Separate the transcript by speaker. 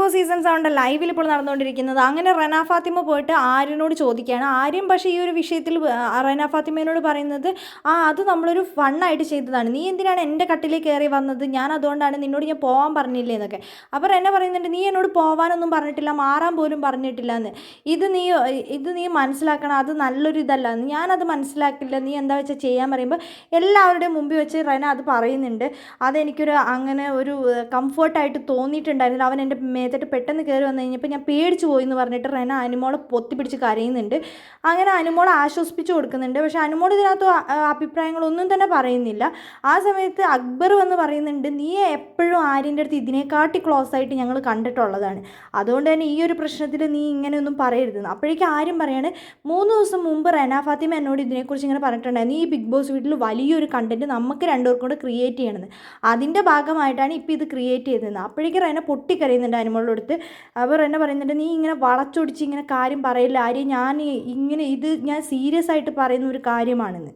Speaker 1: Boss season 7 ലൈവിൽ ഇപ്പോൾ നടന്നുകൊണ്ടിരിക്കുന്നത്. അങ്ങനെ റെന ഫാത്തിമ പോയിട്ട് ആര്യനോട് ചോദിക്കുകയാണ്. ആര്യൻ പക്ഷേ ഈ ഒരു വിഷയത്തിൽ റെന ഫാത്തിമേനോട് പറയുന്നത്, അത് നമ്മളൊരു ഫണ്ണായിട്ട് ചെയ്തതാണ്, നീ എന്തിനാണ് എൻ്റെ കട്ടിലേക്ക് കയറി വന്നത്, ഞാൻ അതുകൊണ്ടാണ് നിന്നോട് ഞാൻ പോകാൻ പറഞ്ഞില്ലേ എന്നൊക്കെ. അപ്പോൾ റെന പറയുന്നുണ്ട്, നീ എന്നോട് പോകാനൊന്നും പറഞ്ഞിട്ടില്ല, മാറാൻ പോലും പറഞ്ഞിട്ടില്ല എന്ന്. ഇത് നീ മനസ്സിലാക്കണം, അത് നല്ലൊരു ഇതല്ല, ഞാനത് മനസ്സിലാക്കില്ല, നീ എന്താ വെച്ചാൽ ചെയ്യാൻ പറയുമ്പോൾ എല്ലാവരുടെയും മുമ്പിൽ വെച്ച് റെന അത് പറയുന്നുണ്ട്. അതെനിക്കൊരു അങ്ങനെ ഒരു കംഫർട്ടായിട്ട് തോന്നിയിട്ടുണ്ടായിരുന്നില്ല. അവൻ എൻ്റെ മേത്തിട്ട് പെട്ടെന്ന് കയറി വന്നു കഴിഞ്ഞപ്പോൾ ഞാൻ പേടിച്ചു പോയി എന്ന് പറഞ്ഞിട്ട് റെന അനുമോളെ പൊത്തിപ്പിടിച്ച് കരയുന്നുണ്ട്. അങ്ങനെ അനുമോളെ ആശ്വസിപ്പിച്ച് കൊടുക്കുന്നുണ്ട്. പക്ഷേ അനുമോൾ ഇതിനകത്ത് അഭിപ്രായങ്ങളൊന്നും തന്നെ പറയുന്നില്ല. ആ സമയത്ത് അക്ബർ വന്ന് പറയുന്നുണ്ട്, നീ എപ്പോഴും ആര്യൻ്റെ അടുത്ത് ഇതിനെക്കാട്ടി ക്ലോസ് ആയിട്ട് ഞങ്ങൾ കണ്ടിട്ടുള്ളതാണ്, അതുകൊണ്ട് തന്നെ ഈ ഒരു പ്രശ്നത്തിൽ നീ ഇങ്ങനെയൊന്നും പറയരുതെന്ന്. അപ്പോഴേക്കും ആര്യം പറയാണ്, 3 ദിവസം മുമ്പ് റെന ഫാത്തിമ എന്നോട് ഇതിനെക്കുറിച്ച് ഇങ്ങനെ പറഞ്ഞിട്ടുണ്ടായിരുന്നു, ഈ ബിഗ് ബോസ് വീട്ടിൽ വലിയൊരു കണ്ടൻറ്റ് നമുക്ക് രണ്ടുപേർക്കും കൂടെ ക്രിയേറ്റ് ചെയ്യണമെന്ന്, അതിൻ്റെ ഭാഗമായിട്ടാണ് ഇപ്പോൾ ഇത് ക്രിയേറ്റ് ചെയ്തതെന്ന്. അപ്പോഴേക്കും റെന പൊട്ടിക്കറിയുന്നുണ്ട് അനുമോളുടെ അടുത്ത്. അവർ എന്നെ പറയുന്നുണ്ട്, നീ ഇങ്ങനെ വളച്ചൊടിച്ച് ഇങ്ങനെ കാര്യം പറയില്ല ആര്യ, ഞാൻ സീരിയസ് ആയിട്ട് പറയുന്ന ഒരു കാര്യമാണെന്ന്.